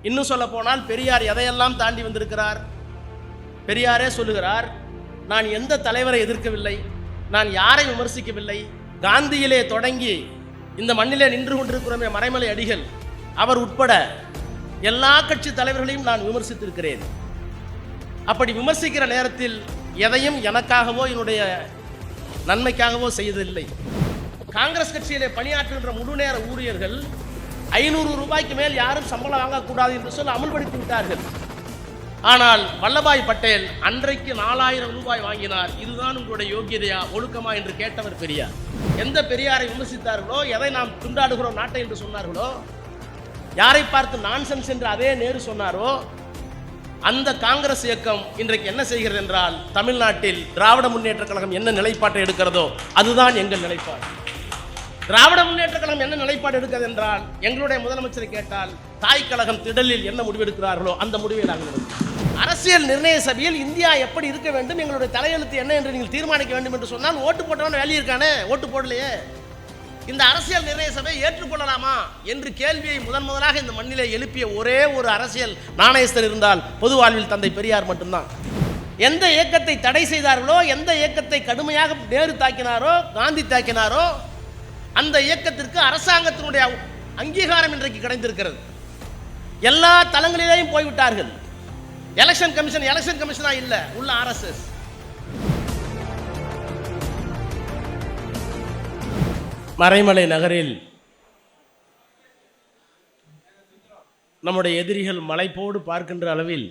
இன்னும் சொல்ல போனால் பெரியார் எதையெல்லாம் தாண்டி வந்திருக்கிறார். பெரியாரே சொல்லுகிறார், நான் எந்த தலைவரை எதிர்க்கவில்லை, நான் யாரை விமர்சிக்கவில்லை, காந்தியிலே தொடங்கி இந்த மண்ணிலே நின்று கொண்டிருக்கிற மறைமலை அடிகள் அவர் உட்பட எல்லா கட்சி தலைவர்களையும் நான் விமர்சித்திருக்கிறேன். அப்படி விமர்சிக்கிற நேரத்தில் எதையும் எனக்காகவோ என்னுடைய நன்மைக்காகவோ செய்ததில்லை. காங்கிரஸ் கட்சியிலே பணியாற்றுகின்ற முழுநேர ஊழியர்கள் 500 ரூபாய்க்கு மேல் யாரும் சம்பளம் வாங்கக்கூடாது என்று சொல்லி அமல்படுத்தி விட்டார்கள். ஆனால் வல்லபாய் பட்டேல் அன்றைக்கு 4000 ரூபாய் வாங்கினார். இதுதான் உங்களுடைய யோகியதையா, ஒழுக்கமா என்று கேட்டவர் பெரியார். எந்த பெரியாரை விமர்சித்தார்களோ, எதை நாம் துண்டாடுகிறோம் நாட்டை என்று சொன்னார்களோ, யாரை பார்த்து நான்சென்ஸ் என்று அதே நேரு சொன்னாரோ, அந்த காங்கிரஸ் இயக்கம் இன்றைக்கு என்ன செய்கிறது என்றால், தமிழ்நாட்டில் திராவிட முன்னேற்ற கழகம் என்ன நிலைப்பாட்டை எடுக்கிறதோ அதுதான் எங்கள் நிலைப்பாடு. திராவிட முன்னேற்ற கழகம் என்ன நிலைப்பாடு எடுக்கிறது என்றால், எங்களுடைய முதலமைச்சரை கேட்டால் தாய் கழகம் திடலில் என்ன முடிவெடுக்கிறார்களோ அந்த முடிவை நாங்கள் எடுக்கிறோம். அரசியல் நிர்ணய சபையில் இந்தியா எப்படி இருக்க வேண்டும், எங்களுடைய தலையெழுத்து என்ன என்று நீங்கள் தீர்மானிக்க வேண்டும் என்று சொன்னால், ஓட்டு போட்டவன் வேலையை இருக்கானே, ஓட்டு போடலையே, இந்த அரசியல் நிர்ணய சபையை ஏற்றுக்கொள்ளலாமா என்று கேள்வியை முதலாக இந்த மண்ணிலே எழுப்பிய ஒரே ஒரு அரசியல் நாணயஸ்தர் இருந்தால் பொது வாழ்வில் தந்தை பெரியார் மட்டும்தான். எந்த இயக்கத்தை தடை செய்தார்களோ, எந்த இயக்கத்தை கடுமையாக நேரு தாக்கினாரோ, காந்தி தாக்கினாரோ, அந்த இயக்கத்திற்கு அரசாங்கத்தினுடைய அங்கீகாரம் இன்றைக்கு கிடைத்திருக்கிறது. எல்லா தளங்களிலேயும் போய்விட்டார்கள். எலெக்ஷன் கமிஷனா இல்ல, உள்ள RSS. மறைமலை நகரில் நம்முடைய எதிரிகள் மலைப்போடு பார்க்கின்ற அளவில்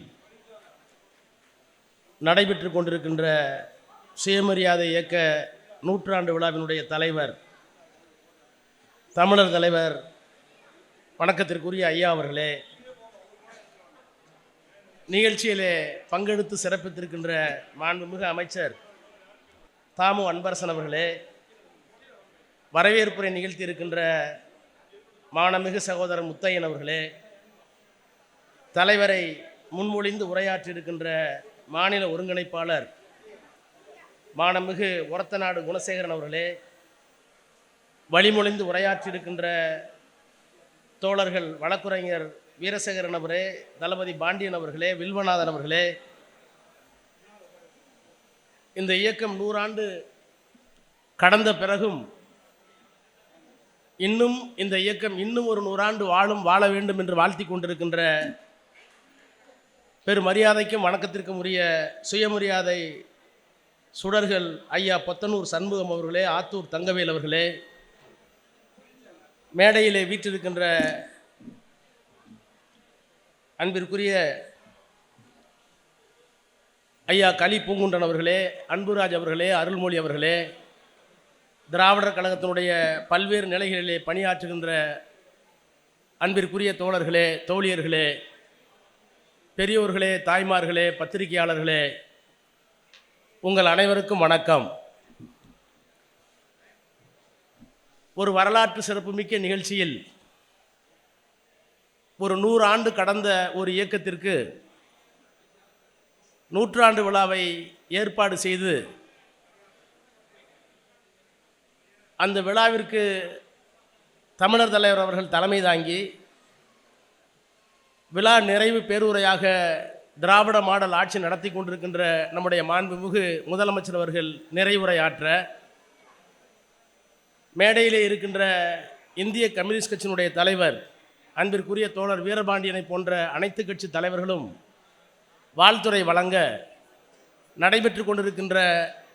நடைபெற்று கொண்டிருக்கின்ற சுயமரியாதை இயக்க நூற்றாண்டு விழாவினுடைய தலைவர், தமிழர் தலைவர், வணக்கத்திற்குரிய ஐயா அவர்களே, நிகழ்ச்சியிலே பங்கெடுத்து சிறப்பித்திருக்கின்ற மாண்புமிகு அமைச்சர் தாமு அன்பரசன் அவர்களே, வரவேற்புரை நிகழ்த்தி இருக்கின்ற மானமிகு சகோதரர் முத்தையன் அவர்களே, தலைவரை முன்மொழிந்து உரையாற்றியிருக்கின்ற மாநில ஒருங்கிணைப்பாளர் மானமிகு ஒரத்தநாடு குணசேகரன் அவர்களே, வழிமொழிந்து உரையாற்றியிருக்கின்ற தோழர்கள் வழக்குரைஞர் வீரசேகரன் அவரே, தளபதி பாண்டியன் அவர்களே, வில்வநாதன் அவர்களே, இந்த இயக்கம் 100 ஆண்டு கடந்த பிறகும் இன்னும் இந்த இயக்கம் இன்னும் ஒரு 100 ஆண்டு வாழ வேண்டும் என்று வாழ்த்தி கொண்டிருக்கின்ற பெருமரியாதைக்கும் வணக்கத்திற்கும் உரிய சுயமரியாதை சுடர்கள் ஐயா பொத்தனூர் சண்முகம் அவர்களே, ஆத்தூர் தங்கவேல் அவர்களே, மேடையிலே வீற்றிருக்கின்ற அன்பிற்குரிய ஐயா கலி பூங்குன்றன் அவர்களே, அன்புராஜ் அவர்களே, அருள்மொழி அவர்களே, திராவிடர் கழகத்தினுடைய பல்வேறு நிலைகளிலே பணியாற்றுகின்ற அன்பிற்குரிய தோழர்களே, தோழியர்களே, பெரியோர்களே, தாய்மார்களே, பத்திரிகையாளர்களே, உங்கள் அனைவருக்கும் வணக்கம். ஒரு வரலாற்று சிறப்புமிக்க நிகழ்ச்சியில் ஒரு 100 ஆண்டு கடந்த ஒரு இயக்கத்திற்கு நூற்றாண்டு விழாவை ஏற்பாடு செய்து அந்த விழாவிற்கு தமிழர் தலைவர் அவர்கள் தலைமை தாங்கி விழா நிறைவு பேருரையாக திராவிட மாடல் ஆட்சி நடத்தி கொண்டிருக்கின்ற நம்முடைய மாண்புமிகு முதலமைச்சர் அவர்கள் நிறைவுரையாற்ற, மேடையிலே இருக்கின்ற இந்திய கம்யூனிஸ்ட் கட்சியினுடைய தலைவர் அன்பிற்குரிய தோழர் வீரபாண்டியனை போன்ற அனைத்து கட்சி தலைவர்களும் வாழ்த்துரை வழங்க, நடைபெற்று கொண்டிருக்கின்ற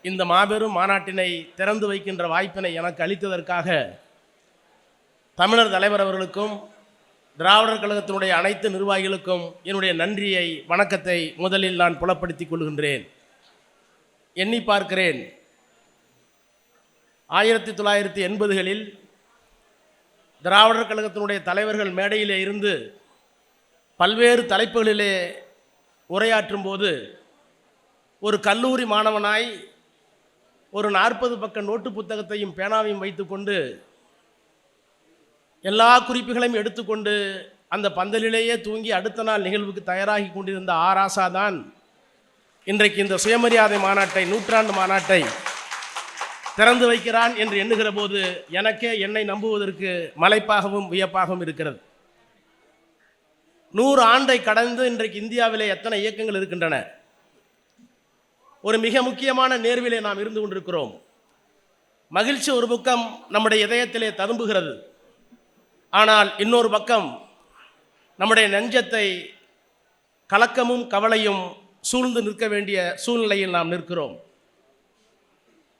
இந்த மாபெரும் மாநாட்டினை திறந்து வைக்கின்ற வாய்ப்பினை எனக்கு அளித்ததற்காக தமிழர் தலைவர் அவர்களுக்கும் திராவிடர் கழகத்தினுடைய அனைத்து நிர்வாகிகளுக்கும் என்னுடைய நன்றியை, வணக்கத்தை முதலில் நான் புலப்படுத்திக் கொள்கின்றேன். எண்ணி பார்க்கிறேன், 1980களில் திராவிடர் கழகத்தினுடைய தலைவர்கள் மேடையிலே இருந்து பல்வேறு தலைப்புகளிலே உரையாற்றும் போது ஒரு கல்லூரி மாணவனாய் ஒரு 40 பக்க நோட்டு புத்தகத்தையும் பேனாவையும் வைத்துக்கொண்டு எல்லா குறிப்புகளையும் எடுத்துக்கொண்டு அந்த பந்தலிலேயே தூங்கி அடுத்த நாள் நிகழ்வுக்கு தயாராகி கொண்டிருந்த ராசா தான் இன்றைக்கு இந்த சுயமரியாதை மாநாட்டை, நூற்றாண்டு மாநாட்டை திறந்து வைக்கிறான் என்று எண்ணுகிற போது எனக்கே என்னை நம்புவதற்கு மலைப்பாகவும் வியப்பாகவும் இருக்கிறது. 100 ஆண்டை கடந்து இன்றைக்கு இந்தியாவிலே எத்தனை இயக்கங்கள் இருக்கின்றன? ஒரு மிக முக்கியமான நேர்விலே நாம் இருந்து கொண்டிருக்கிறோம். மகிழ்ச்சி ஒரு பக்கம் நம்முடைய இதயத்திலே ததும்புகிறது. ஆனால் இன்னொரு பக்கம் நம்முடைய நெஞ்சத்தை கலக்கமும் கவலையும் சூழ்ந்து நிற்க வேண்டிய சூழ்நிலையில் நாம் நிற்கிறோம்.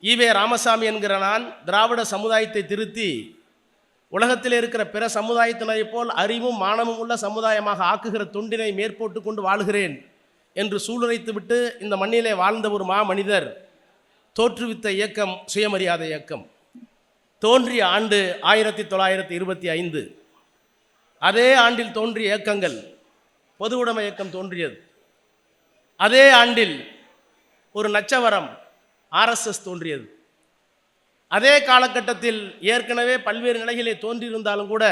ஈவே ராமசாமி என்கிற நான் திராவிட சமுதாயத்தை திருத்தி உலகத்தில் இருக்கிற பிற சமுதாயத்தினரை போல் அறிவும் மானமும் உள்ள சமுதாயமாக ஆக்குகிற தொண்டினை மேற்போட்டு கொண்டு வாழ்கிறேன் என்று சூளுரைத்துவிட்டு இந்த மண்ணிலே வாழ்ந்த ஒரு மாமனிதர் தோற்றுவித்த இயக்கம் சுயமரியாதை இயக்கம். தோன்றிய ஆண்டு 1925. அதே ஆண்டில் தோன்றிய இயக்கங்கள் பொது உடைமை இயக்கம் தோன்றியது. அதே ஆண்டில் ஒரு நச்சவரம் RSS தோன்றியது. அதே காலகட்டத்தில் ஏற்கனவே பல்வேறு நிலைகளிலே தோன்றியிருந்தாலும் கூட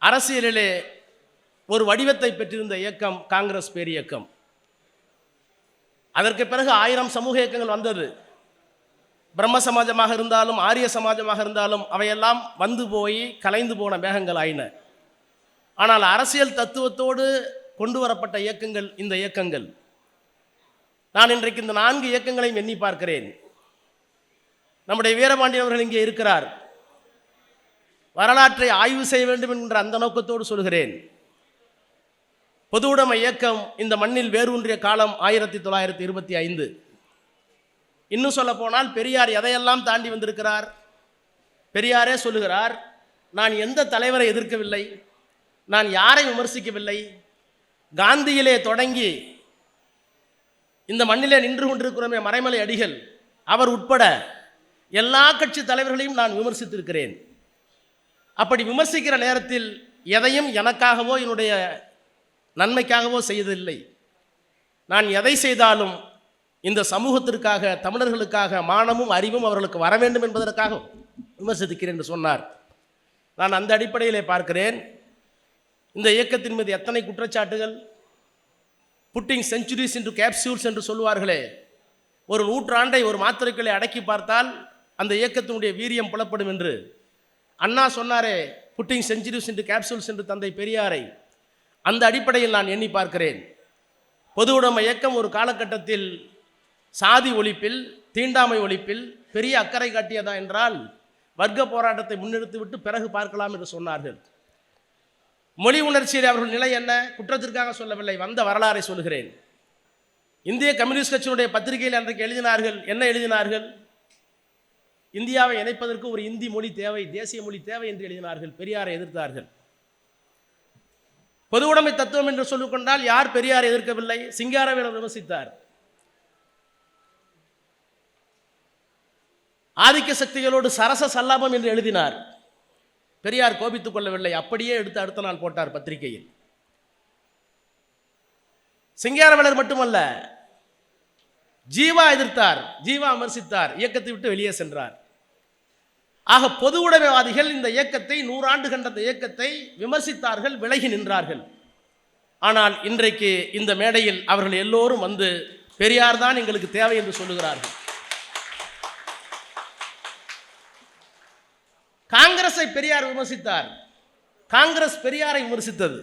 அரசியலிலே ஒரு வடிவத்தை பெற்றிருந்த இயக்கம் காங்கிரஸ் பேரியக்கம். அதற்கு பிறகு 1000 சமூக இயக்கங்கள் வந்தது. பிரம்ம சமாஜமாக இருந்தாலும் ஆரிய சமாஜமாக இருந்தாலும் அவையெல்லாம் வந்து போய் கலைந்து போன மேகங்கள் ஆயின. ஆனால் அரசியல் தத்துவத்தோடு கொண்டு வரப்பட்ட இயக்கங்கள் இந்த இயக்கங்கள். நான் இன்றைக்கு இந்த 4 இயக்கங்களையும் எண்ணி பார்க்கிறேன். நம்முடைய வீரபாண்டியன் அவர்கள் இங்கே இருக்கிறார். வரலாற்றை ஆய்வு செய்ய வேண்டும் என்கின்ற அந்த நோக்கத்தோடு சொல்கிறேன். பொது உடைமை இயக்கம் இந்த மண்ணில் வேரூன்றிய காலம் 1925. இன்னும் சொல்ல போனால் பெரியார் எதையெல்லாம் தாண்டி வந்திருக்கிறார். பெரியாரே சொல்லுகிறார், நான் எந்த தலைவரை எதிர்க்கவில்லை, நான் யாரை விமர்சிக்கவில்லை. காந்தியிலே தொடங்கி இந்த மண்ணிலே நின்று கொண்டிருக்கிறோமே மறைமலை அடிகள் அவர் உட்பட எல்லா கட்சி தலைவர்களையும் நான் விமர்சித்திருக்கிறேன். அப்படி விமர்சிக்கிற நேரத்தில் எதையும் எனக்காகவோ என்னுடைய நன்மைக்காகவோ செய்ததில்லை. நான் எதை செய்தாலும் இந்த சமூகத்திற்காக, தமிழர்களுக்காக, மானமும் அறிவும் அவர்களுக்கு வர வேண்டும் என்பதற்காக விமர்சிக்கிறேன் என்று சொன்னார். நான் அந்த அடிப்படையிலே பார்க்கிறேன். இந்த இயக்கத்தின் மீது எத்தனை குற்றச்சாட்டுகள். புட்டிங் செஞ்சுரிஸ் இன்டு கேப்சூல்ஸ் என்று சொல்லுவார்களே, ஒரு நூற்றாண்டை ஒரு மாத்திரைகளை அடக்கி பார்த்தால் அந்த இயக்கத்தினுடைய வீரியம் புலப்படும் என்று அண்ணா சொன்னாரே, புட்டிங் செஞ்சுரிஸ் இன்டு கேப்சூல்ஸ் என்று தந்தை பெரியாரை. அந்த அடிப்படையில் நான் எண்ணி பார்க்கிறேன். பொது உடைமை இயக்கம் ஒரு காலகட்டத்தில் சாதி ஒழிப்பில், தீண்டாமை ஒழிப்பில் பெரிய அக்கறை காட்டியதா என்றால் வர்க்க போராட்டத்தை முன்னெடுத்துவிட்டு பிறகு பார்க்கலாம் என்று சொன்னார்கள். மொழி உணர்ச்சியில் அவர்கள் நிலை என்ன? குற்றத்திற்காக சொல்லவில்லை, வந்த வரலாறை சொல்கிறேன். இந்திய கம்யூனிஸ்ட் கட்சியினுடைய பத்திரிகையில் அன்றைக்கு எழுதினார்கள். என்ன எழுதினார்கள்? இந்தியாவை இணைப்பதற்கு ஒரு இந்தி மொழி தேவை, தேசிய மொழி தேவை என்று எழுதினார்கள். பெரியாரை எதிர்த்தார்கள். பொது உடைமை தத்துவம் என்று சொல்லிக்கொண்டால் யார் பெரியாரை எதிர்க்கவில்லை? சிங்காரவேலர் விமர்சித்தார். ஆதிக்க சக்திகளோடு சரச சல்லாபம் என்று எழுதினார். பெரியார் கோபித்துக் கொள்ளவில்லை, அப்படியே எடுத்து அடுத்த நாள் போட்டார் பத்திரிகையில். சிங்காரவேலர் மட்டுமல்ல, ஜீவா எதிர்த்தார், ஜீவா விமர்சித்தார், இயக்கத்தை விட்டு வெளியே சென்றார். ஆக பொது உடைமைவாதிகள் இந்த இயக்கத்தை, 100 ஆண்டு கண்ட இந்த இயக்கத்தை விமர்சித்தார்கள், விலகி நின்றார்கள். ஆனால் இன்றைக்கு இந்த மேடையில் அவர்கள் எல்லோரும் வந்து பெரியார் தான் எங்களுக்கு தேவை என்று சொல்லுகிறார்கள். காங்கிரஸை பெரியார் விமர்சித்தார், காங்கிரஸ் பெரியாரை விமர்சித்தது.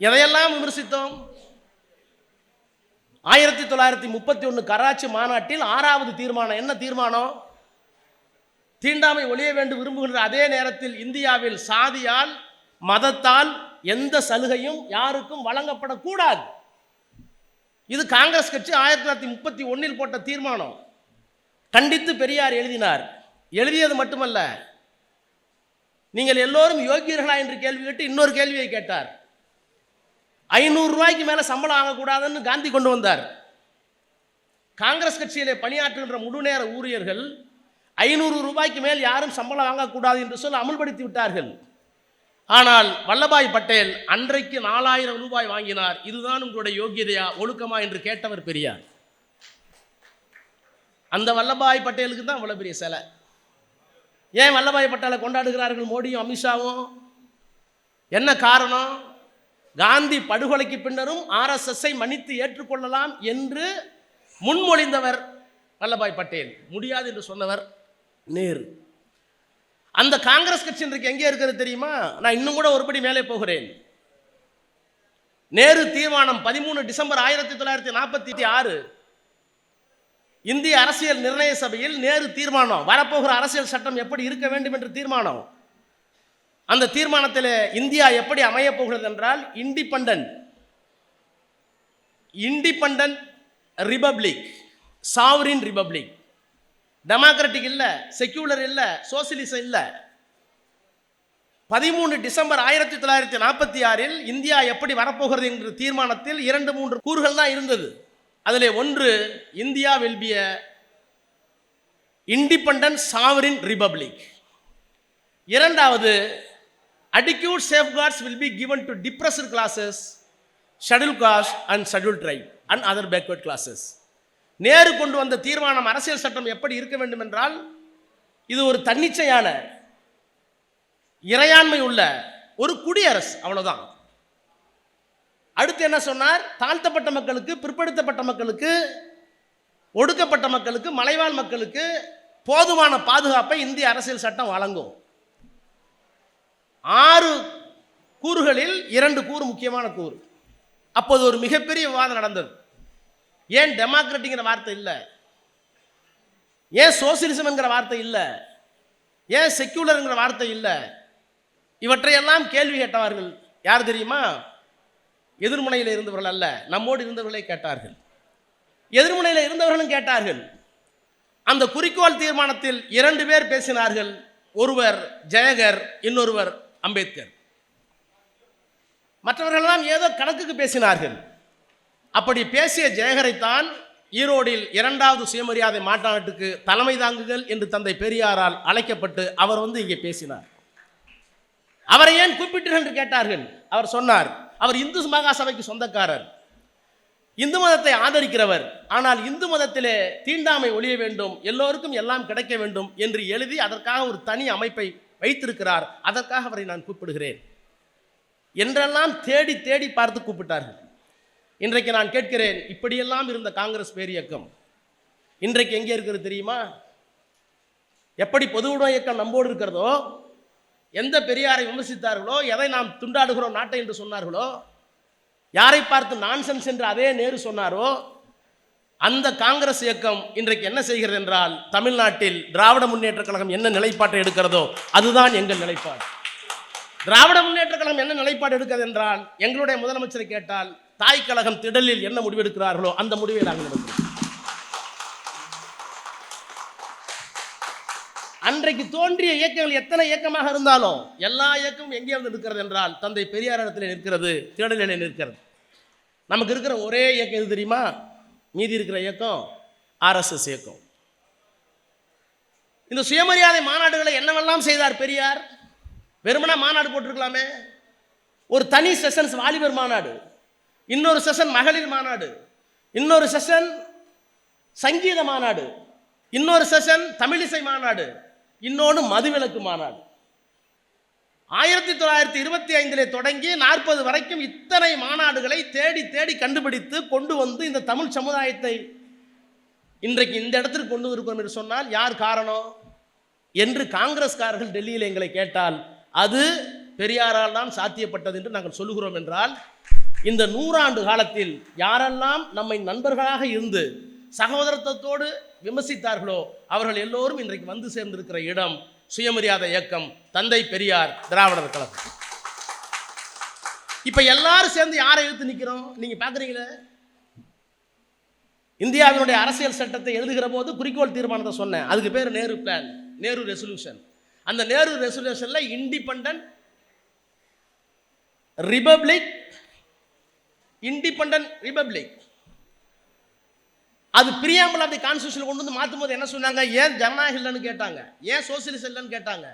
எதையெல்லாம் விமர்சித்தோம்? 1931 கராச்சி மாநாட்டில் 6வது தீர்மானம். என்ன தீர்மானம்? தீண்டாமை ஒழிய வேண்டும் விரும்புகின்ற அதே நேரத்தில் இந்தியாவில் சாதியால், மதத்தால் எந்த சலுகையும் யாருக்கும் வழங்கப்படக்கூடாது. இது காங்கிரஸ் கட்சி 1931 போட்ட தீர்மானம். கண்டித்து பெரியார் எழுதினார். எழுதியது மட்டுமல்ல, நீங்கள் எல்லோரும் யோகியர்களா என்று கேள்வி கேட்டு இன்னொரு கேள்வியை கேட்டார். 500 ரூபாய்க்கு மேலே சம்பளம் வாங்கக்கூடாதுன்னு காந்தி கொண்டு வந்தார். காங்கிரஸ் கட்சியிலே பணியாற்றுகின்ற முழுநேர ஊழியர்கள் 500 ரூபாய்க்கு மேல் யாரும் சம்பளம் வாங்கக்கூடாது என்று சொல்லி அமுல்படுத்தி விட்டார்கள். ஆனால் வல்லபாய் பட்டேல் அன்றைக்கு 4000 ரூபாய் வாங்கினார். இதுதான் உங்களுடைய யோகியதையா, ஒழுக்கமா என்று கேட்டவர் பெரியார். அந்த வல்லபாய் பட்டேலுக்கு தான் அவ்வளோ பெரிய சிலை. ஏன் வல்லபாய் பட்டேலை கொண்டாடுகிறார்கள் மோடியும் அமித்ஷாவும்? என்ன காரணம்? காந்தி படுகொலைக்கு பின்னரும் RSSஐ மன்னித்து ஏற்றுக்கொள்ளலாம் என்று முன்மொழிந்தவர் வல்லபாய் பட்டேல், முடியாது என்று சொன்னவர் நேரு. அந்த காங்கிரஸ் கட்சி இன்றைக்கு எங்கே இருக்கிறது தெரியுமா? நான் இன்னும் கூட ஒருபடி மேலே போகிறேன். நேரு தீர்மானம் 13 டிசம்பர் 1946 இந்திய அரசியல் நிர்ணய சபையில் நேரு தீர்மானம், வரப்போகிற அரசியல் சட்டம் எப்படி இருக்க வேண்டும் என்று தீர்மானம். அந்த தீர்மானத்தில் இந்தியா எப்படி அமையப் போகிறது என்றால் independent republic, sovereign republic. Democratic இல்லை, செக்யூலர் இல்லை, சோசியலிசம் இல்லை. 13 டிசம்பர் 1946 இந்தியா எப்படி வரப்போகிறது என்ற தீர்மானத்தில் 2-3 கூறுகள் தான் இருந்தது. அதில் ஒன்று, India will be a independent sovereign republic. இரண்டாவது, adequate safeguards will be given to depressed classes, scheduled caste and scheduled tribe and other backward classes. Nehru கொண்டு வந்த தீர்மானம், அரசியல் சட்டம் எப்படி இருக்க வேண்டும் என்றால், இது ஒரு தன்னிச்சையான இறையாண்மை உள்ள ஒரு குடியரசு, அவ்வளவுதான். அடுத்து என்ன சொன்னார்? தாழ்த்தப்பட்ட மக்களுக்கு, பிற்படுத்தப்பட்ட மக்களுக்கு, ஒடுக்கப்பட்ட மக்களுக்கு, மலைவாழ் மக்களுக்கு போதுமான பாதுகாப்பை இந்திய அரசியல் சட்டம் வழங்கும். 6 கூறுகளில் 2 கூறு முக்கியமான கூறு. அப்போது ஒரு மிகப்பெரிய விவாதம் நடந்தது. ஏன் டெமோக்ராட்டிங்கிற வார்த்தை இல்லை? ஏன் சோசியலிசம் என்கிற வார்த்தை இல்லை? ஏன் செக்யூலர் என்கிற வார்த்தை இல்லை? இவற்றையெல்லாம் கேள்வி கேட்டவர்கள் யார் தெரியுமா? எதிர்முனையில் இருந்தவர்கள் அல்ல, நம்மோடு இருந்தவர்களே கேட்டார்கள். எதிர்முனையில் இருந்தவர்களும் கேட்டார்கள். அந்த குறிக்கோள் தீர்மானத்தில் 2 பேர் பேசினார்கள். ஒருவர் ஜெயகர், இன்னொருவர் அம்பேத்கர். மற்றவர்களெல்லாம் ஏதோ கணக்குக்கு பேசினார்கள். அப்படி பேசிய ஜெயகரைத்தான் ஈரோடில் 2வது சுயமரியாதை மாநாட்டுக்கு தலைமை தாங்குகள் என்று தந்தை பெரியாரால் அழைக்கப்பட்டு அவர் வந்து இங்கே பேசினார். அவரை ஏன் கூப்பிட்டீர்கள் என்று கேட்டார்கள். அவர் சொன்னார், அவர் இந்து மகாசபைக்கு சொந்தக்காரர், இந்து மதத்தை ஆதரிக்கிறவர். ஆனால் இந்து மதத்திலே தீண்டாமை ஒழிய வேண்டும், எல்லோருக்கும் எல்லாம் கிடைக்க வேண்டும் என்று எழுதி அதற்காக ஒரு தனி அமைப்பை வைத்திருக்கிறார். அதற்காக அவரை நான் கூப்பிடுகிறேன் என்றெல்லாம் தேடி தேடி பார்த்து கூப்பிட்டார்கள். இன்றைக்கு நான் கேட்கிறேன், இப்படியெல்லாம் இருந்த காங்கிரஸ் பேரியக்கம் இன்றைக்கு எங்கே இருக்கிறது தெரியுமா? எப்படி பொதுவுடைமை இயக்கம் நம்போடு இருக்கிறதோ, எந்த பெரியாரை விமர்சித்தார்களோ, எதை நாம் துண்டாடுகிறோம் நாட்டை என்று சொன்னார்களோ, யாரை பார்த்து நான்சென்ஸ் என்று அதே நேரு சொன்னாரோ, அந்த காங்கிரஸ் இயக்கம் இன்றைக்கு என்ன செய்கிறது என்றால், தமிழ்நாட்டில் திராவிட முன்னேற்ற கழகம் என்ன நிலைப்பாட்டை எடுக்கிறதோ அதுதான் எங்கள் நிலைப்பாடு. திராவிட முன்னேற்ற கழகம் என்ன நிலைப்பாடு எடுக்கிறது என்றால், எங்களுடைய முதலமைச்சரை கேட்டால் தாய் கழகம் திடலில் என்ன முடிவெடுக்கிறார்களோ அந்த முடிவை நாங்கள் எடுக்கிறோம். அன்றைக்கு தோன்றிய இயக்கங்கள் எத்தனை இயக்கமாக இருந்தாலும் எல்லா இயக்கமும் எங்கே வந்து நிற்கிறது என்றால் தந்தை பெரியார் இடத்தில் நிற்கிறது, திடலில் நிற்கிறது. நமக்கு இருக்கிற ஒரே இயக்கம் எது தெரியுமா? மீதி இருக்கிற இயக்கம் ஆர்எஸ்எஸ் இயக்கம். இந்த சுயமரியாதை மாநாடுகளை என்னவெல்லாம் செய்தார் பெரியார்? வெறுமனா மாநாடு போட்டிருக்கலாமே. ஒரு தனி செஷன்ஸ் வாலிபர் மாநாடு, இன்னொரு செஷன் மகளிர் மாநாடு, இன்னொரு செஷன் சங்கீத மாநாடு, இன்னொரு செஷன் தமிழிசை மாநாடு, இன்னொன்று மதுவிலக்கு மாநாடு. 1925 தொடங்கி 40 வரைக்கும் இத்தனை மாநாடுகளை தேடி தேடி கண்டுபிடித்து கொண்டு வந்து இந்த தமிழ் சமுதாயத்தை இன்றைக்கு இந்த இடத்திற்கு கொண்டு இருக்கிறோம் என்று சொன்னால் யார் காரணம் என்று காங்கிரஸ்காரர்கள் டெல்லியில் எங்களை கேட்டால் அது பெரியாரால் தான் சாத்தியப்பட்டது என்று நாங்கள் சொல்லுகிறோம். என்றால் இந்த 100 ஆண்டு காலத்தில் யாரெல்லாம் நம்மை நண்பர்களாக இருந்து சகோதரத்தோடு விமர்சித்தார்களோ அவர்கள் எல்லோரும் இன்றைக்கு வந்து சேர்ந்திருக்கிற இடம் சுயமரியாதை இயக்கம், தந்தை பெரியார், திராவிடர் கழகம். இப்ப எல்லாரும் சேர்ந்து யாரை எதிர்த்து நிற்கிறோம் நீங்க பாக்குறீங்களே? இந்தியாவினுடைய அரசியல் சட்டத்தை எழுதுகிற போது குறிக்கோள் தீர்மானத்தை சொன்னேன், அதுக்கு பேர் நேரு பிளான், நேரு ரெசல்யூஷன். அந்த நேரு ரெசல்யூஷன்ல இண்டிபெண்டன்ட் ரிபப்ளிக் அது பிரியாம்பிள் ஆஃப் தி கான்ஸ்டிடியூஷன் கொண்டு வந்து மாற்றும் போது என்ன சொன்னாங்க? ஏன் ஜனநாயகம் இல்லைன்னு கேட்டாங்க, ஏன் சோசியலிசம் இல்லைன்னு கேட்டாங்க,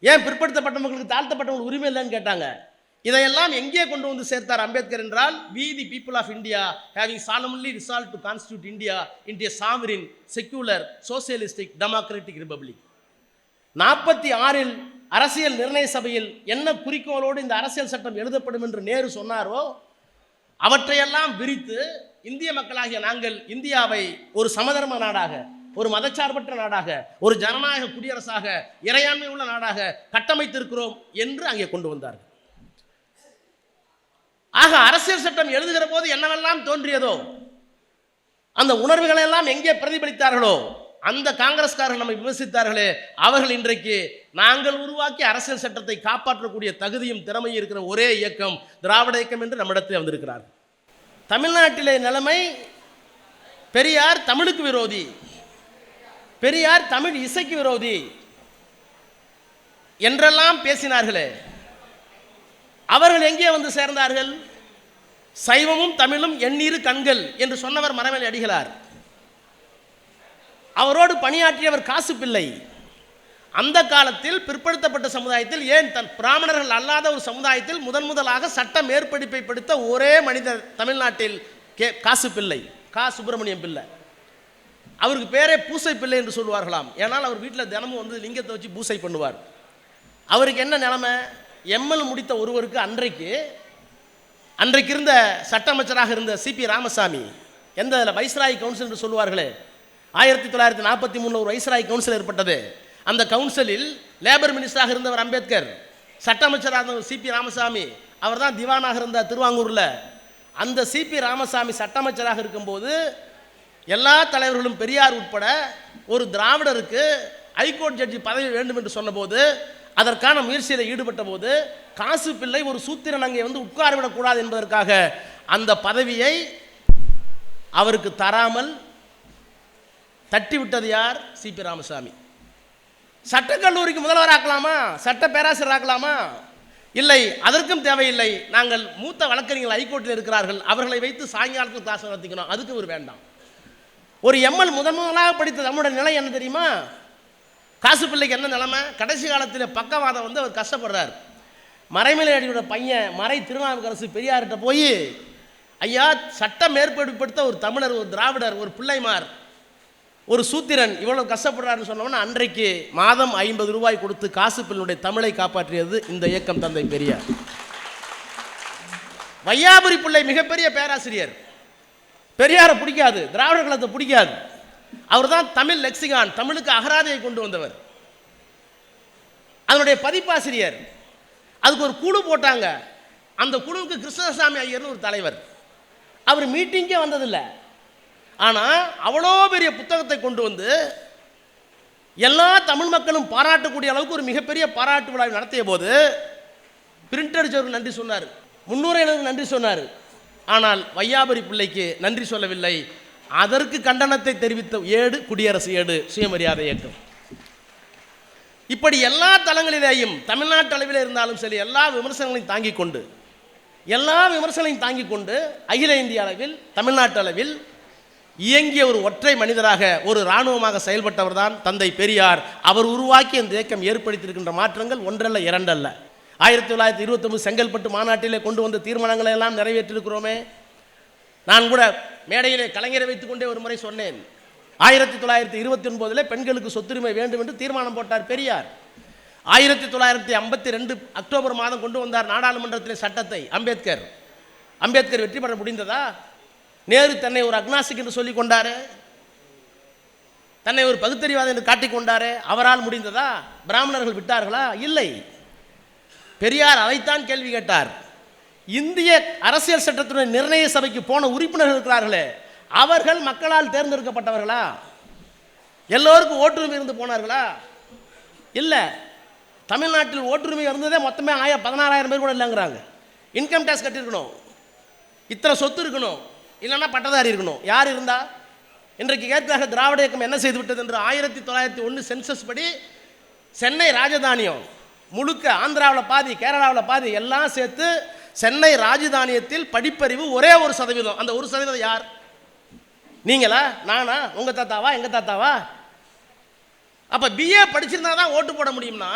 ஏன் பிற்படுத்தப்பட்ட மக்களுக்கு தாழ்த்தப்பட்டவங்களுக்கு உரிமை இல்லைன்னு கேட்டாங்க. இதையெல்லாம் எங்கே கொண்டு வந்து சேர்த்தார் அம்பேத்கர் என்றால், we the people of India having solemnly resolved to constitute India into a sovereign, secular, socialistic, democratic republic. 46 அரசியல் நிர்ணய சபையில் என்ன குறிக்கோளோடு இந்த அரசியல் சட்டம் எழுதப்படும் என்று நேரு சொன்னாரோ அவற்றையெல்லாம் விரித்து இந்திய மக்களாகிய நாங்கள் இந்தியாவை ஒரு சமதர்ம நாடாக, ஒரு மதச்சார்பற்ற நாடாக, ஒரு ஜனநாயக குடியரசாக, இறையாண்மை உள்ள நாடாக கட்டமைத்திருக்கிறோம் என்று அங்கே கொண்டு வந்தார்கள். ஆக அரசியல் சட்டம் எழுதுகிற போது என்னவெல்லாம் தோன்றியதோ, அந்த உணர்வுகளை எல்லாம் எங்கே பிரதிபலித்தார்களோ, அந்த காங்கிரஸ்காரர்கள் நம்மை விமர்சித்தார்களே, அவர்கள் இன்றைக்கு நாங்கள் உருவாக்கி அரசியல் சட்டத்தை காப்பாற்றக்கூடிய தகுதியும் திறமையும் இருக்கிற ஒரே இயக்கம் திராவிட இயக்கம் என்று நம்மிடத்தில் வந்திருக்கிறார். தமிழ்நாட்டிலே நிலைமை, பெரியார் தமிழுக்கு விரோதி, பெரியார் தமிழ் இசைக்கு விரோதி என்றெல்லாம் பேசினார்களே, அவர்கள் எங்கே வந்து சேர்ந்தார்கள்? சைவமும் தமிழும் எண்ணீரு கண்கள் என்று சொன்னவர் மரவேல் அடிகளார். அவரோடு பணியாற்றியவர் காசு பிள்ளை. அந்த காலத்தில் பிற்படுத்தப்பட்ட சமுதாயத்தில், ஏன் பிராமணர்கள் அல்லாத ஒரு சமுதாயத்தில் முதலாக சட்ட மேற்படிப்பை படித்த ஒரே மனிதர் தமிழ்நாட்டில் காசு பிள்ளை, கா சுப்பிரமணியம் பிள்ளை. அவருக்கு பேரே பூசை பிள்ளை என்று சொல்வார்களாம். ஏன்னால் அவர் வீட்டில் தினமும் வந்து லிங்கத்தை வச்சு பூசை பண்ணுவார். அவருக்கு என்ன நிலைமை? எம்எல் முடித்த ஒருவருக்கு அன்றைக்கு இருந்த சட்ட அமைச்சராக இருந்த சிபி ராமசாமி, எந்த வைஸ்ராய் கவுன்சில் என்று சொல்லுவார்களே, 1943 ஒரு வைஸ்ராய் கவுன்சில் ஏற்பட்டது. அந்த கவுன்சிலில் லேபர் மினிஸ்டராக இருந்தவர் அம்பேத்கர், சட்ட அமைச்சராக இருந்தவர் சிபி ராமசாமி, அவர் தான் திவானாக இருந்தார் திருவாங்கூரில். அந்த சிபி ராமசாமி சட்ட அமைச்சராக இருக்கும்போது எல்லா தலைவர்களும் பெரியார் உட்பட ஒரு திராவிடருக்கு ஹைகோர்ட் ஜட்ஜி பதவி வேண்டும் என்று சொன்னபோது, அதற்கான முயற்சியில் ஈடுபட்ட போது காசு பிள்ளை ஒரு சூத்திரன் அங்கே வந்து உட்கார்விடக்கூடாது என்பதற்காக அந்த பதவியை அவருக்கு தராமல் தட்டிவிட்டது யார்? சிபி ராமசாமி. சட்டக்கல்லூரிக்கு முதல்வராக்கலாமா, சட்ட பேராசிரியராக்கலாமா? இல்லை, அதற்கும் தேவையில்லை. நாங்கள் மூத்த வழக்கறிஞர்கள் ஹைகோர்ட்டில் இருக்கிறார்கள், அவர்களை வைத்து சாயங்காலத்தில் கிளாஸ் நடத்திக்கணும், அதுக்கு ஒரு வேண்டாம். ஒரு எம்எல் முதலாக படித்த நம்முடைய நிலை என்ன தெரியுமா? காசு பிள்ளைக்கு என்ன நிலைமை? கடைசி காலத்தில் பக்கவாதம் வந்து அவர் கஷ்டப்படுறார். மறைமலையடியோட பையன் மறை திருநாவுக்கரசு பெரியார்கிட்ட போய், ஐயா, சட்ட மேற்படுத்த ஒரு தமிழர், ஒரு திராவிடர், ஒரு பிள்ளைமார், ஒரு சூத்திரன் இவ்வளவு கஷ்டப்படுறாருன்னு சொன்னோம்னா, அன்றைக்கு மாதம் 50 ரூபாய் கொடுத்து காசு பிள்ளையுடைய தமிழை காப்பாற்றியது இந்த இயக்கம் தந்தை பெரியார். வையாபுரி பிள்ளை மிகப்பெரிய பேராசிரியர், பெரியாரை பிடிக்காது, திராவிடர் கழகத்தை பிடிக்காது. அவர் தான் தமிழ் லெக்சிகான், தமிழுக்கு அகராதியை கொண்டு வந்தவர், அதனுடைய பதிப்பாசிரியர். அதுக்கு ஒரு குழு போட்டாங்க. அந்த குழுவுக்கு கிருஷ்ணசாமி ஐயர்னு ஒரு தலைவர். அவர் மீட்டிங்கே வந்ததில்லை. ஆனால் அவ்வளோ பெரிய புத்தகத்தை கொண்டு வந்து எல்லா தமிழ் மக்களும் பாராட்டக்கூடிய அளவுக்கு ஒரு மிகப்பெரிய பாராட்டு விழாவை நடத்திய போது பிரிண்ட் அடிச்சவருக்கு நன்றி சொன்னார், 300 நன்றி சொன்னார். ஆனால் வையாபுரி பிள்ளைக்கு நன்றி சொல்லவில்லை. அதற்கு கண்டனத்தை தெரிவித்த ஏடு குடியரசு ஏடு, சுயமரியாதை இயக்கம். இப்படி எல்லா தளங்களிலேயும் தமிழ்நாட்டு அளவில் இருந்தாலும் சரி, எல்லா விமர்சனங்களையும் தாங்கிக் கொண்டு அகில இந்திய அளவில், தமிழ்நாட்டு அளவில் இயங்கிய ஒரு ஒற்றை மனிதராக, ஒரு இராணுவமாக செயல்பட்டவர் தான் தந்தை பெரியார். அவர் உருவாக்கி இந்த இயக்கம் ஏற்படுத்தியிருக்கின்ற மாற்றங்கள் ஒன்றல்ல இரண்டல்ல. 1929 செங்கல்பட்டு மாநாட்டிலே கொண்டு வந்த தீர்மானங்களை எல்லாம் நிறைவேற்றிருக்கிறோமே. நான் கூட மேடையிலே கலைஞரை வைத்துக் கொண்டே ஒரு முறை சொன்னேன், 1929 பெண்களுக்கு சொத்துரிமை வேண்டும் என்று தீர்மானம் போட்டார் பெரியார். 1952 அக்டோபர் மாதம் கொண்டு வந்தார் நாடாளுமன்றத்திலே சட்டத்தை அம்பேத்கர் வெற்றி பெற முடிந்ததா? நேரு தன்னை ஒரு அக்னாஸ்டிக் என்று சொல்லிக் கொண்டாரு, தன்னை ஒரு பகுத்தறிவாதி என்று காட்டிக்கொண்டாரு, அவரால் முடிந்ததா? பிராமணர்கள் விட்டார்களா? இல்லை. பெரியார் அதைத்தான் கேள்வி கேட்டார். இந்திய அரசியல் சட்டத்துடைய நிர்ணய சபைக்கு போன உறுப்பினர்கள் இருக்கிறார்களே, அவர்கள் மக்களால் தேர்ந்தெடுக்கப்பட்டவர்களா? எல்லோருக்கும் ஓட்டுரிமை இருந்து போனார்களா? இல்லை. தமிழ்நாட்டில் ஓட்டுரிமை இருந்ததே மொத்தமே 16,000 பேர் கூட இல்லைங்கிறாங்க. இன்கம் டேக்ஸ் கட்டியிருக்கணும், இத்தனை சொத்து இருக்கணும், இல்லைன்னா பட்டதாரி இருக்கணும். யார் இருந்தா? இன்றைக்கு கேட்கிறாக திராவிட இயக்கம் என்ன செய்து விட்டது என்று 1901 சென்சஸ் படி சென்னை ராஜதானியம் முழுக்க, ஆந்திராவில் பாதி, கேரளாவில் பாதி, எல்லாம் சேர்த்து சென்னை ராஜதானியத்தில் படிப்பறிவு ஒரே 1%. அந்த 1% யார்? நீங்களா? நானா? உங்க தாத்தாவா? எங்க தாத்தாவா? அப்ப பிஏ படிச்சிருந்தா தான் ஓட்டு போட முடியும்னா,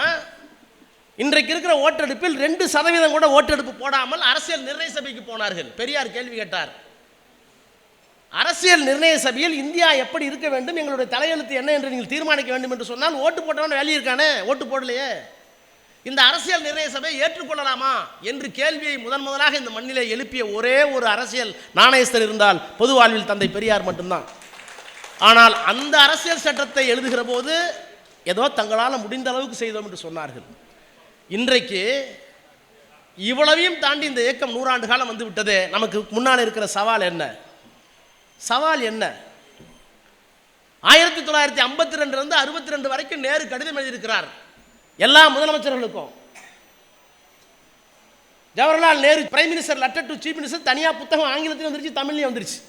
இன்றைக்கு இருக்கிற ஓட்டெடுப்பில் 2% கூட ஓட்டெடுப்பு போடாமல் அரசியல் நிர்ணய சபைக்கு போனார்கள். பெரியார் கேள்வி கேட்டார், அரசியல் நிர்ணய சபையில் இந்தியா எப்படி இருக்க வேண்டும், எங்களுடைய தலையெழுத்து என்ன என்று நீங்கள் தீர்மானிக்க வேண்டும் என்று சொன்னால், ஓட்டு போட்டவன் வேலை இருக்கானே, ஓட்டு போடலையே, இந்த அரசியல் நிர்ணய சபையை ஏற்றுக்கொள்ளலாமா என்று கேள்வியை முதலாக இந்த மண்ணிலே எழுப்பிய ஒரே ஒரு அரசியல் நாணயஸ்தர் இருந்தால் பொது வாழ்வில் தந்தை பெரியார் மட்டும்தான். ஆனால் அந்த அரசியல் சட்டத்தை எழுதுகிற போது ஏதோ தங்களால் முடிந்த அளவுக்கு செய்தோம் என்று சொன்னார்கள். இன்றைக்கு இவ்வளவையும் தாண்டி இந்த இயக்கம் 100 ஆண்டு காலம் வந்து விட்டது. நமக்கு முன்னால் இருக்கிற சவால் என்ன? சவால் என்ன? 1952 62 வரைக்கும் நேரு கடிதம் எழுதியிருக்கிறார் எல்லா முதலமைச்சர்களுக்கும். Jawaharlal Nehru prime minister letter to chief minister தனியாக புத்தகம் ஆங்கிலத்திலும் வந்துருச்சு, தமிழ்லையும் வந்துருச்சு.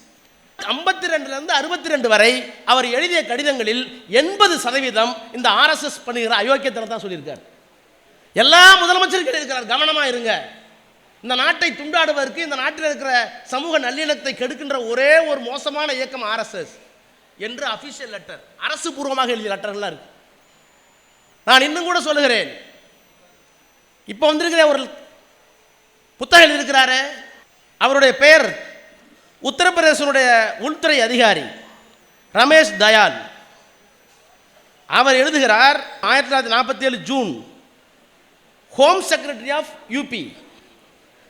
52 62 வரை அவர் எழுதிய கடிதங்களில் 80% இந்த RSS பண்ணுகிற அயோக்கியத்தனம் தான் சொல்லியிருக்கார். எல்லா முதலமைச்சர்கள் இருக்கிறார், கவனமா இருங்க. இந்த நாட்டை துண்டாடுவதற்கு, இந்த நாட்டில் இருக்கிற சமூக நல்லிணத்தை கெடுக்கின்ற ஒரே ஒரு மோசமான இயக்கம் RSS என்று அபிஷியல் லெட்டர், அரசு பூர்வமாக எழுதிய லெட்டர்லாம் இருக்கு. நான் இன்னும் கூட சொல்லுகிறேன், இப்போ வந்திருக்கிற ஒரு புத்தகம் எழுதியிருக்கிறாரு, அவருடைய பெயர் உத்தரப்பிரதேசனுடைய உள்துறை அதிகாரி ரமேஷ் தயால். அவர் எழுதுகிறார் 1947 June, home secretary of UP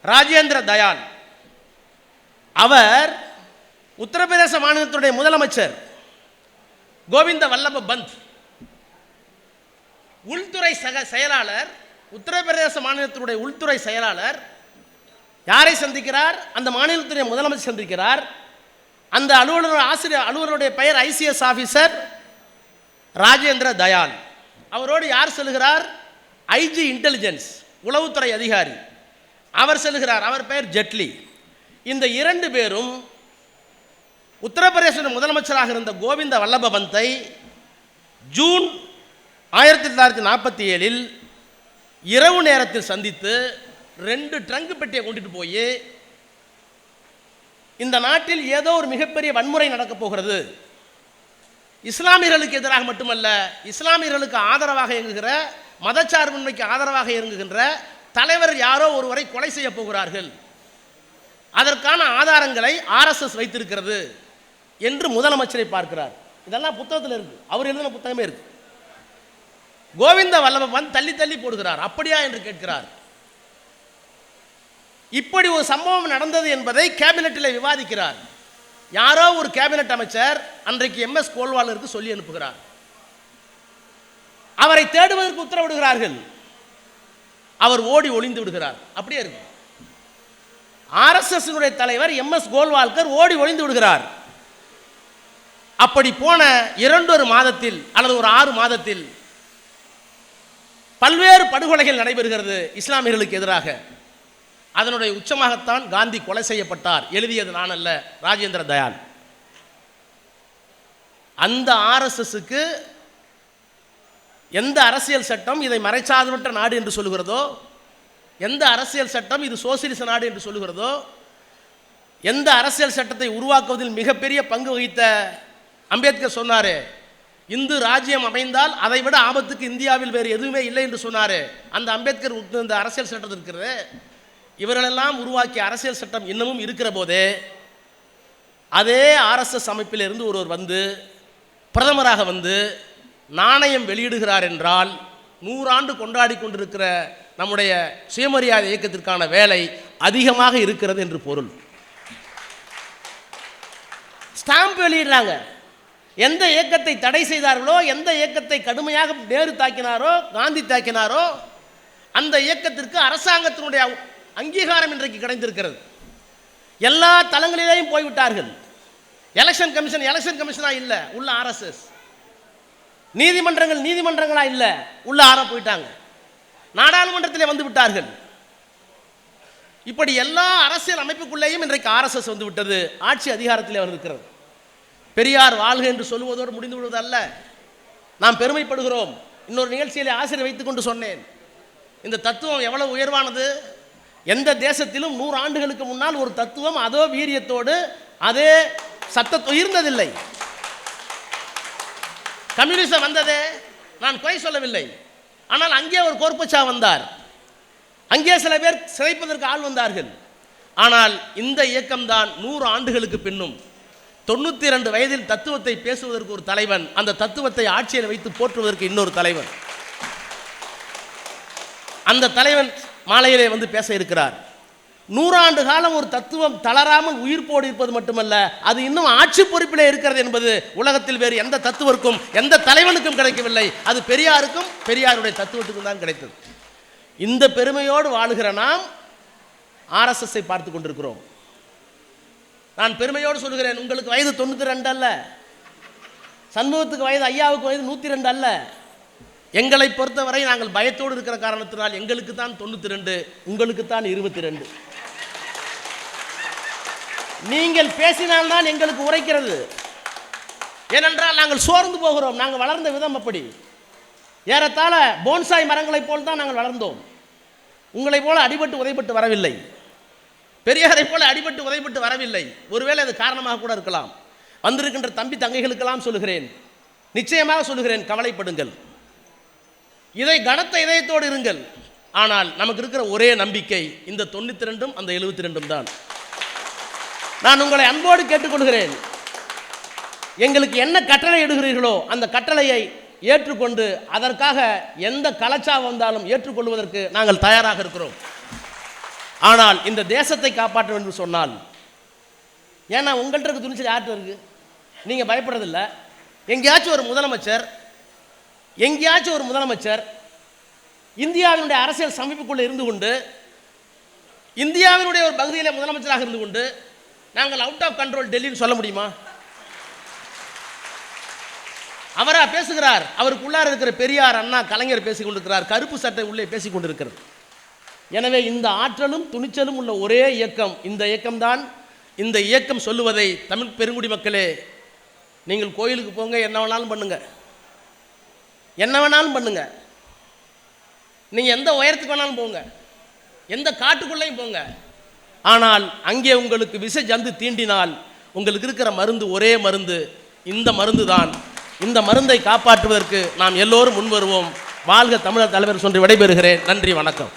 Rajendra Dayal. அவர் உத்தரப்பிரதேச மாநிலத்துடைய முதலமைச்சர் கோவிந்த வல்லப பந்த், உள்துறை செயலாளர், உத்தரப்பிரதேச மாநிலத்தினுடைய உள்துறை செயலாளர் யாரை சந்திக்கிறார்? அந்த மாநிலத்துடைய முதலமைச்சர் சந்திக்கிறார். அந்த அலுவலருடைய பெயர் ICS ஆபீசர் ராஜேந்திர தயால். அவரோடு யார் செல்கிறார்? IG இன்டெலிஜென்ஸ் உளவுத்துறை அதிகாரி அவர் செல்கிறார். அவர் பெயர் ஜெட்லி. இந்த 2 பேரும் உத்தரப்பிரதேச முதலமைச்சராக இருந்த கோவிந்த வல்லப பந்தை ஜூன் 1947 இரவு நேரத்தில் சந்தித்து 2 ட்ரங்க் பெட்டியை கொண்டுட்டு போய், இந்த நாட்டில் ஏதோ ஒரு மிகப்பெரிய வன்முறை நடக்கப் போகிறது, இஸ்லாமியர்களுக்கு எதிராக மட்டுமல்ல, இஸ்லாமியர்களுக்கு ஆதரவாக இயங்குகிற, மதச்சார்பின்மைக்கு ஆதரவாக இயங்குகின்ற தலைவர் யாரோ ஒருவரை கொலை செய்ய போகிறார்கள், அதற்கான ஆதாரங்களை RSS வைத்திருக்கிறது என்று முதலமைச்சரை பார்க்கிறார். இதெல்லாம் புத்தகத்தில் இருக்கு, அவர் எழுதின புத்தகமே இருக்கு. கோவிந்த வல்லப பந்த் தள்ளி தள்ளி போடுகிறார். அப்படியா என்று கேட்கிறார். இப்படி ஒரு சம்பவம் நடந்தது என்பதை கேபினெட்டில் விவாதிக்கிறார். யாரோ ஒரு கேபினெட் அமைச்சர் அன்றைக்கு MS கோல்வாலருக்கு சொல்லி அனுப்புகிறார். அவரை தேடுவதற்கு உத்தரவிடுகிறார்கள். அவர் ஓடி ஒளிந்து விடுகிறார். அப்படியே இருக்கு. RSS தலைவர் MS கோல்வால்கர் ஓடி ஒளிந்து விடுகிறார். அப்படி போன 2 மாதத்தில் அல்லது ஒரு 6 மாதத்தில் பல்வேறு படுகொலைகள் நடைபெறுகிறது இஸ்லாமியர்களுக்கு எதிராக. அதனுடைய உச்சமாகத்தான் காந்தி கொலை செய்யப்பட்டார். எழுதியது நான் அல்ல, ராஜேந்திர தயால். அந்த RSSக்கு எந்த அரசியல் சட்டம் இதை மறைச்சார்பற்ற நாடு என்று சொல்லுகிறதோ, எந்த அரசியல் சட்டம் இது சோசியலிச நாடு என்று சொல்லுகிறதோ, எந்த அரசியல் சட்டத்தை உருவாக்குவதில் மிகப்பெரிய பங்கு வகித்த அம்பேத்கர் சொன்னார், இந்து ராஜ்யம் அமைந்தால் அதை விட ஆபத்துக்கு இந்தியாவில் வேறு எதுவுமே இல்லை என்று சொன்னார். அந்த அம்பேத்கர் இந்த அரசியல் சட்டம் இருக்கிறது. இவர்களெல்லாம் உருவாக்கிய அரசியல் சட்டம் இன்னமும் இருக்கிற போதே அதே RSS அமைப்பில் இருந்து ஒருவர் வந்து பிரதமராக வந்து நாணயம் வெளியிடுகிறார் என்றால் 100 ஆண்டு கொண்டாடி கொண்டிருக்கிற நம்முடைய சுயமரியாதை இயக்கத்திற்கான வேலை அதிகமாக இருக்கிறது என்று பொருள். ஸ்டாம்ப் வெளியிடுறாங்க. எந்த இயக்கத்தை தடை செய்தார்களோ, எந்த இயக்கத்தை கடுமையாக நேரு தாக்கினாரோ, காந்தி தாக்கினாரோ, அந்த இயக்கத்திற்கு அரசாங்கத்தினுடைய அங்கீகாரம் இன்றைக்கு கிடைத்திருக்கிறது. எல்லா தளங்களிலேயும் போய்விட்டார்கள். எலெக்ஷன் கமிஷனா இல்ல, உள்ள RSS. நீதிமன்றங்களா இல்ல, உள்ள போயிட்டாங்க. நாடாளுமன்றத்திலே வந்து விட்டார்கள். இப்படி எல்லா அரசியல் அமைப்புக்குள்ளேயும் இன்றைக்கு RSS வந்து விட்டது. ஆட்சி அதிகாரத்திலே வந்திருக்கிறது. பெரியார் வாழ்க என்று சொல்லுவதோடு முடிந்து விடுவது அல்ல. நாம் பெருமைப்படுகிறோம். இன்னொரு நிகழ்ச்சியிலே ஆசிரியர் வைத்துக் கொண்டு சொன்னேன், இந்த தத்துவம் எவ்வளவு உயர்வானது. எந்த தேசத்திலும் 100 ஆண்டுகளுக்கு முன்னால் ஒரு தத்துவம் அதோ வீரியத்தோடு அதே சத்தத்தோடு இருந்ததில்லை. கம்யூனிசம் வந்ததே, நான் குறை சொல்லவில்லை. ஆனால் அங்கே ஒரு கோர்பச்சா வந்தார், அங்கே சில பேர் சிதைப்பதற்கு ஆள் வந்தார்கள். ஆனால் இந்த இயக்கம்தான் 100 ஆண்டுகளுக்கு பின்னும் 92 வயதில் தத்துவத்தை பேசுவதற்கு ஒரு தலைவன், அந்த தத்துவத்தை ஆட்சியில் வைத்து போற்றுவதற்கு இன்னொரு தலைவன். அந்த தலைவன் மாலையிலே வந்து பேச இருக்கிறார். 100 காலம் ஒரு தத்துவம் தளராமல் உயிர்ப்போடு இருப்பது மட்டுமல்ல, அது இன்னும் ஆட்சி பொறுப்பிலே இருக்கிறது என்பது உலகத்தில் வேறு எந்த தத்துவருக்கும் எந்த தலைவனுக்கும் கிடைக்கவில்லை. அது பெரியாருக்கும் பெரியாருடைய தத்துவத்துக்கும் தான் கிடைத்தது. இந்த பெருமையோடு வாழுகிற நாம் ஆர்எஸ்எஸ்ஸை பார்த்து கொண்டிருக்கிறோம். நான் பெருமையோடு சொல்கிறேன், உங்களுக்கு வயது 92 அல்ல, சண்முகத்துக்கு வயது, ஐயாவுக்கு வயது 102 அல்ல. எங்களை பொறுத்தவரை நாங்கள் பயத்தோடு இருக்கிற காரணத்தினால் எங்களுக்கு தான் 92, உங்களுக்கு தான் 22. நீங்கள் பேசினால்தான் எங்களுக்கு உரைக்கிறது. ஏனென்றால் நாங்கள் சோர்ந்து போகிறோம். நாங்கள் வளர்ந்த விதம் அப்படி. ஏறத்தாழ போன்சாய் மரங்களைப் போல் தான் நாங்கள் வளர்ந்தோம். உங்களைப் போல அடிபட்டு உதைப்பட்டு வரவில்லை, பெரியாரை போல அடிபட்டு உதைப்பட்டு வரவில்லை. ஒருவேளை அது காரணமாக கூட இருக்கலாம். வந்திருக்கின்ற தம்பி தங்கைகளுக்கெல்லாம் சொல்லுகிறேன், நிச்சயமாக சொல்லுகிறேன், கவலைப்படுங்கள், இதை கனத்த இதயத்தோடு இருங்கள். ஆனால் நமக்கு இருக்கிற ஒரே நம்பிக்கை இந்த 92 அந்த 72 தான். நான் உங்களை அன்போடு கேட்டுக்கொள்கிறேன், எங்களுக்கு என்ன கட்டளை இடுகிறீர்களோ அந்த கட்டளையை ஏற்றுக்கொண்டு அதற்காக எந்த கலச்சாரம் வந்தாலும் ஏற்றுக்கொள்வதற்கு நாங்கள் தயாராக இருக்கிறோம். ஆனால் இந்த தேசத்தை காப்பாற்ற வேண்டும் என்று சொன்னால், ஏன்னா உங்கள்கிட்ட இருக்க துணிச்சல் யார்கிட்ட இருக்கு? நீங்கள் பயப்படுறதில்லை. எங்கேயாச்சும் ஒரு முதலமைச்சர் இந்தியாவினுடைய அரசியல் சமைப்புக்குள்ளே இருந்து கொண்டு, இந்தியாவினுடைய ஒரு பகுதியில் முதலமைச்சராக இருந்து கொண்டு நாங்கள் அவுட் ஆஃப் கண்ட்ரோல் டெல்லின்னு சொல்ல முடியுமா? அவரா பேசுகிறார்? அவருக்குள்ளார இருக்கிற பெரியார், அண்ணா, கலைஞர் பேசிக் கொண்டிருக்கிறார், கருப்பு சட்டை உள்ளே பேசிக் கொண்டிருக்கிறது. எனவே இந்த ஆற்றலும் துணிச்சலும் உள்ள ஒரே இயக்கம் இந்த இயக்கம்தான். இந்த இயக்கம் சொல்லுவதை தமிழ் பெருங்குடி மக்களே, நீங்கள் கோயிலுக்கு போங்க, என்ன வேணாலும் பண்ணுங்க, என்ன வேணாலும் பண்ணுங்க, நீங்கள் எந்த உயரத்துக்கு வேணாலும் போங்க, எந்த காட்டுக்குள்ளேயும் போங்க. ஆனால் அங்கே உங்களுக்கு விஷ ஜந்து தீண்டினால் உங்களுக்கு இருக்கிற மருந்து ஒரே மருந்து, இந்த மருந்து தான். இந்த மருந்தை காப்பாற்றுவதற்கு நாம் எல்லோரும் முன்வருவோம். வாழ்க தமிழர் தலைவர் சொல்லி விடைபெறுகிறேன். நன்றி, வணக்கம்.